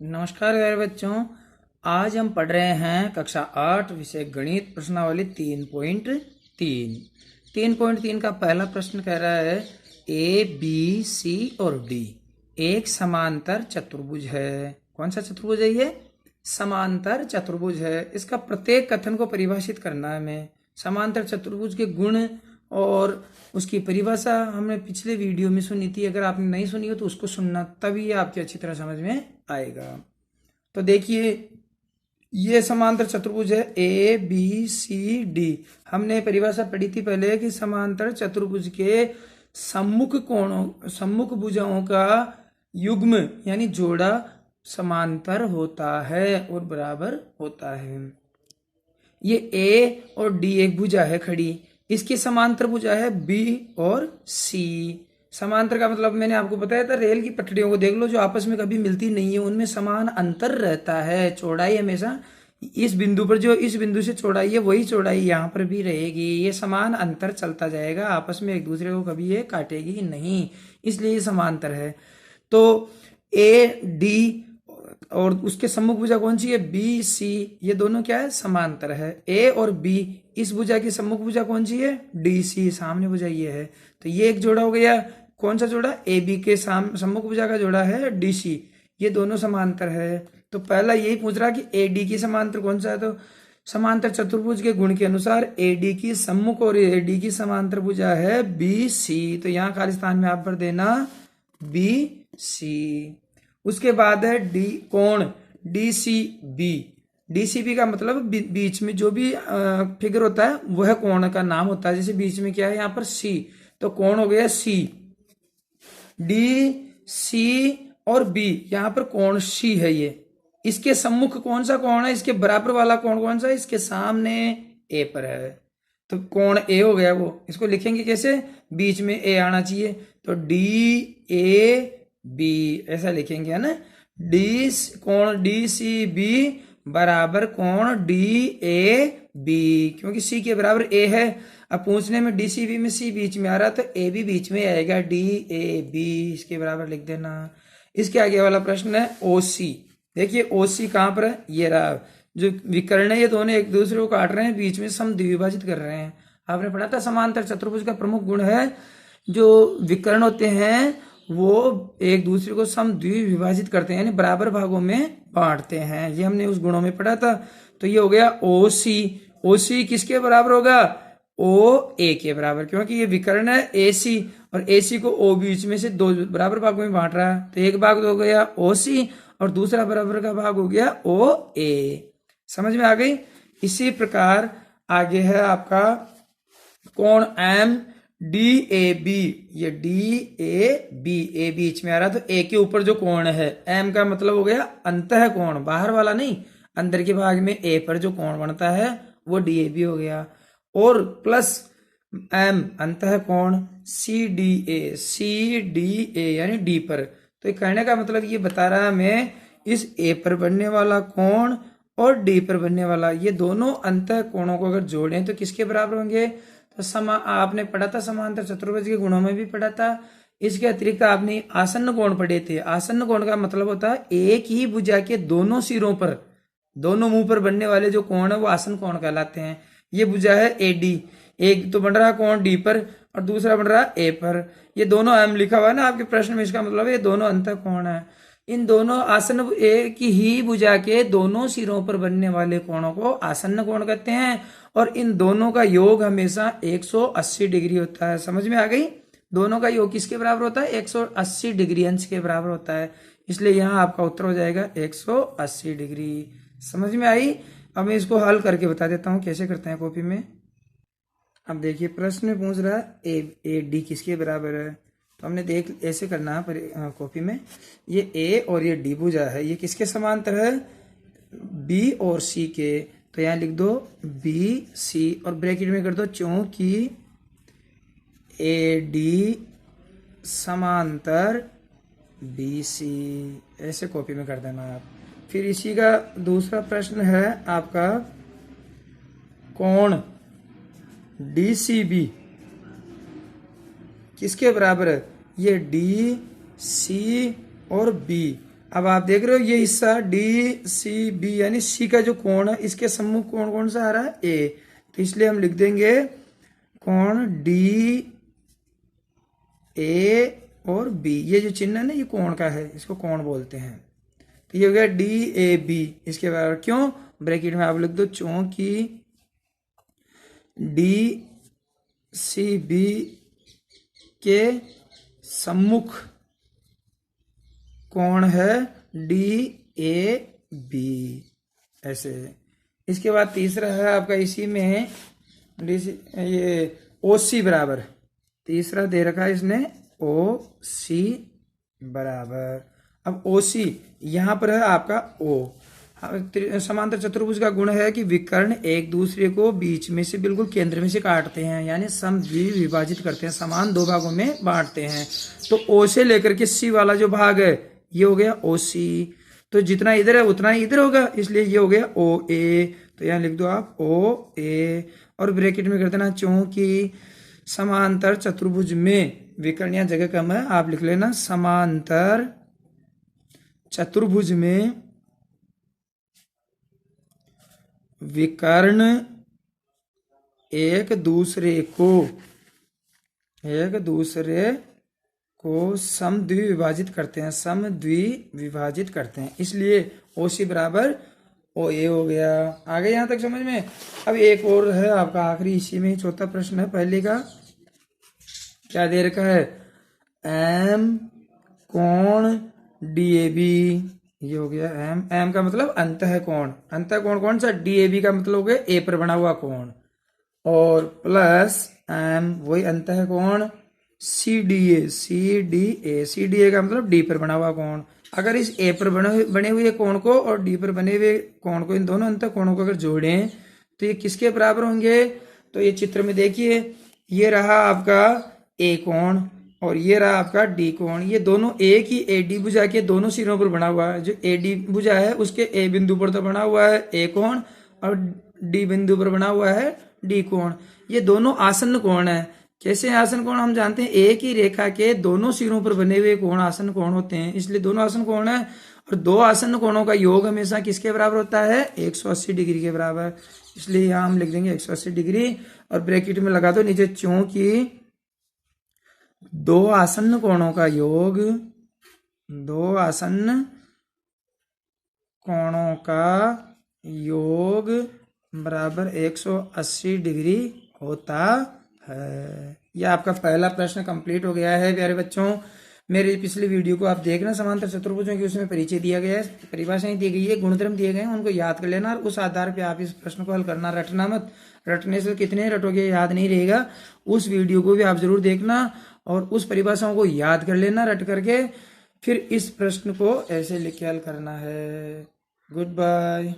नमस्कार प्यारे बच्चों। आज हम पढ़ रहे हैं कक्षा 8 विषय गणित प्रश्नावली 3.3। 3.3 का पहला प्रश्न कह रहा है ए बी सी और डी एक समांतर चतुर्भुज है। कौन सा चतुर्भुज है ये? समांतर चतुर्भुज है। इसका प्रत्येक कथन को परिभाषित करना है हमें। समांतर चतुर्भुज के गुण और उसकी परिभाषा हमने पिछले वीडियो में सुनी थी। अगर आपने नहीं सुनी हो तो उसको सुनना, तभी आपकी अच्छी तरह समझ में आएगा। तो देखिए, ये समांतर चतुर्भुज है ए बी सी डी। हमने परिभाषा पढ़ी थी पहले कि समांतर चतुर्भुज के सम्मुख भुजाओं का युग्म यानी जोड़ा समांतर होता है और बराबर होता है। ये ए और डी एक भुजा है खड़ी, इसकी समांतर भुजा है बी और सी। समांतर का मतलब मैंने आपको बताया था, रेल की पटरियों को देख लो जो आपस में कभी मिलती नहीं है, उनमें समान अंतर रहता है। चौड़ाई हमेशा इस बिंदु पर, जो इस बिंदु से चौड़ाई है वही चौड़ाई यहाँ पर भी रहेगी। ये समान अंतर चलता जाएगा, आपस में एक दूसरे को कभी ये काटेगी नहीं, इसलिए ये समांतर है। तो ए डी और उसके सम्मुख भुजा कौन सी है? B C. ये दोनों क्या है? समांतर है। ए और बी, इस भुजा की सम्मुख भुजा कौन सी है? D C. सामने भुजा ये है, तो ये एक जोड़ा हो गया। कौन सा जोड़ा? ए बी के सम्मुख भुजा का जोड़ा है डी सी। ये दोनों समांतर है। तो पहला यही पूछ रहा कि ए डी की समांतर कौन सा है। तो समांतर चतुर्भुज के गुण के अनुसार ए डी की सम्मुख और ए डी की समांतर भुजा है बी सी। तो यहाँ खाली स्थान में आप भर देना बी सी। उसके बाद है डी कोण D C B. D C B का मतलब बीच में जो भी फिगर होता है वह कोण का नाम होता है। जैसे बीच में क्या है यहाँ पर सी, तो कोण हो गया सी। डी सी और बी, यहाँ पर कोण सी है। ये इसके सम्मुख कौन सा कोण है? इसके बराबर वाला कोण कौन सा है? इसके सामने ए पर है, तो कोण ए हो गया। वो इसको लिखेंगे कैसे? बीच में ए आना चाहिए, तो डी ए बी ऐसा लिखेंगे, है ना। कोण डी सी बी बराबर कोण डी ए बी, क्योंकि सी के बराबर ए है। अब पूछने में डी सी बी में सी बीच में आ रहा, तो ए भी बीच में आएगा, डी ए बी इसके बराबर लिख देना। इसके आगे वाला प्रश्न है ओ सी। देखिए ओ सी कहाँ पर है? ये रहा। जो विकर्ण है ये दोनों एक दूसरे को काट रहे हैं, बीच में समद्विभाजित कर रहे हैं। आपने पढ़ा था समांतर चतुर्भुज का प्रमुख गुण है जो विकर्ण होते हैं वो एक दूसरे को समद्विभाजित करते हैं, यानी बराबर भागों में बांटते हैं। ये हमने उस गुणों में पढ़ा था। तो ये हो गया ओ सी। ओ सी किसके बराबर होगा? ओ ए के बराबर, क्योंकि ये विकर्ण है ए सी और ए सी को ओ बीच में से दो बराबर भागों में बांट रहा है। तो एक भाग हो गया ओ सी और दूसरा बराबर का भाग हो गया ओ ए। समझ में आ गई? इसी प्रकार आगे है आपका कोण एम डी ए बी। ये डी ए बी, ए बीच में आ रहा, तो ए के ऊपर जो कोण है, एम का मतलब हो गया अंतः कोण, बाहर वाला नहीं, अंदर के भाग में ए पर जो कोण बनता है वो डी ए बी हो गया। और प्लस एम अंतः कोण C D A, C D ए यानी डी पर। तो ये कहने का मतलब ये बता रहा है हमें, इस ए पर बनने वाला कोण और डी पर बनने वाला, ये दोनों अंतः कोणों को अगर जोड़ें तो किसके बराबर होंगे? तो आपने पढ़ा था समांतर चतुर्भुज के गुणों में भी पढ़ा था। इसके अतिरिक्त आपने आसन्न कोण पढ़े थे। आसन्न कोण का मतलब होता है एक ही भुजा के दोनों सिरों पर, दोनों मुंह पर बनने वाले जो कोण है वो आसन्न कोण कहलाते हैं। ये भुजा है ए डी, एक तो बन रहा कोण डी पर और दूसरा बन रहा ए पर। ये दोनों एम लिखा हुआ है ना आपके प्रश्न में, इसका मतलब ये दोनों अंतः कोण है। इन दोनों आसन्न एक ही भुजा के दोनों सिरों पर बनने वाले कोणों को आसन्न कोण कहते हैं, और इन दोनों का योग हमेशा 180 डिग्री होता है। समझ में आ गई? दोनों का योग किसके बराबर होता है? 180 डिग्री अंश के बराबर होता है, इसलिए यहाँ आपका उत्तर हो जाएगा 180 डिग्री। समझ में आई? अब मैं इसको हल करके बता देता हूँ कैसे करते हैं कॉपी में। अब देखिए प्रश्न में पूछ रहा है ए डी किसके बराबर है, तो हमने देख ऐसे करना है कॉपी में। ये ए और ये डी भुजा है, ये किसके समांतर है? बी और सी के। तो यहाँ लिख दो बी सी और ब्रैकेट में कर दो क्योंकि ए डी समांतर बी सी, ऐसे कॉपी में कर देना आप। फिर इसी का दूसरा प्रश्न है आपका कोण डी सी बी किसके बराबर है? ये डी सी और बी अब आप देख रहे हो ये हिस्सा डी सी बी यानी सी का जो कोण है इसके सम्मुख कोण कौन सा आ रहा है, ए। तो इसलिए हम लिख देंगे कोण डी ए और बी। ये जो चिन्ह है ना ये कोण का है, इसको कोण बोलते हैं। तो ये हो गया डी ए बी। इसके बराबर क्यों, ब्रैकेट में आप लिख दो चूंकि डी सी बी के सम्मुख कोण है डी ए बी, ऐसे। इसके बाद तीसरा है आपका इसी में डी सी, ये ओ सी बराबर, तीसरा दे रखा है इसने ओ सी बराबर। अब ओ सी यहां पर है आपका ओ। समांतर चतुर्भुज का गुण है कि विकर्ण एक दूसरे को बीच में से बिल्कुल केंद्र में से काटते हैं, यानी समद्विभाजित करते हैं, समान दो भागों में बांटते हैं। तो ओ से लेकर के सी वाला जो भाग है ये हो गया ओ सी। तो जितना इधर है उतना ही इधर होगा, इसलिए ये हो गया ओ ए। तो यहां लिख दो आप ओ ए और ब्रैकेट में कर देना चूंकि समांतर चतुर्भुज में विकर्ण या जगह कम है, आप लिख लेना समांतर चतुर्भुज में विकर्ण एक दूसरे को समद्विभाजित करते हैं, समद्विभाजित करते हैं, इसलिए ओ सी बराबर ओ ए हो गया। आगे यहां तक समझ में। अब एक और है आपका आखिरी, इसी में चौथा प्रश्न है। पहले का क्या दे रखा है, एम कोण डी ए बी, ये हो गया एम। एम का मतलब अंतः कोण, अंतः कोण कौन सा, डी ए बी का मतलब हो गया ए पर बना हुआ कोण, और प्लस एम वही अंतः कोण C D A, C D A, C D A का मतलब डी पर बना हुआ कोण। अगर इस ए पर बने हुए कोण को और डी पर बने हुए कोण को, इन दोनों अंतः कोणों को अगर जोड़ें तो ये किसके बराबर होंगे। तो ये चित्र में देखिए, ये रहा आपका ए कोण और ये रहा आपका डी कोण। ये दोनों एक ही ए डी भुजा के दोनों सिरों पर बना हुआ है। जो ए डी भुजा है उसके ए बिंदु पर तो बना हुआ है ए कोण और डी बिंदु पर बना हुआ है डी कोण। ये दोनों आसन्न कोण है। कैसे आसन्न कोण, हम जानते हैं एक ही रेखा के दोनों सिरों पर बने हुए कोण आसन्न कोण होते हैं, इसलिए दोनों आसन्न कोण है। और दो आसन्न कोणों का योग हमेशा किसके बराबर होता है, 180 डिग्री के बराबर। इसलिए यहां हम लिख देंगे 180 डिग्री और ब्रैकेट में लगा दो नीचे चूंकि दो आसन्न कोणों का योग, दो आसन्न कोणों का योग बराबर 180 डिग्री होता है। यह आपका पहला प्रश्न कंप्लीट हो गया है प्यारे बच्चों। मेरे पिछली वीडियो को आप देखना, समांतर चतुर्भुजों की, उसमें परिचय दिया गया है, परिभाषाएं दी गई है, गुणधर्म दिए गए हैं, उनको याद कर लेना और उस आधार पे आप इस प्रश्न को हल करना। रटना मत, रटने से कितने रटोगे याद नहीं रहेगा। उस वीडियो को भी आप जरूर देखना और उस परिभाषाओं को याद कर लेना रट करके, फिर इस प्रश्न को ऐसे लिख के हल करना है। Good bye.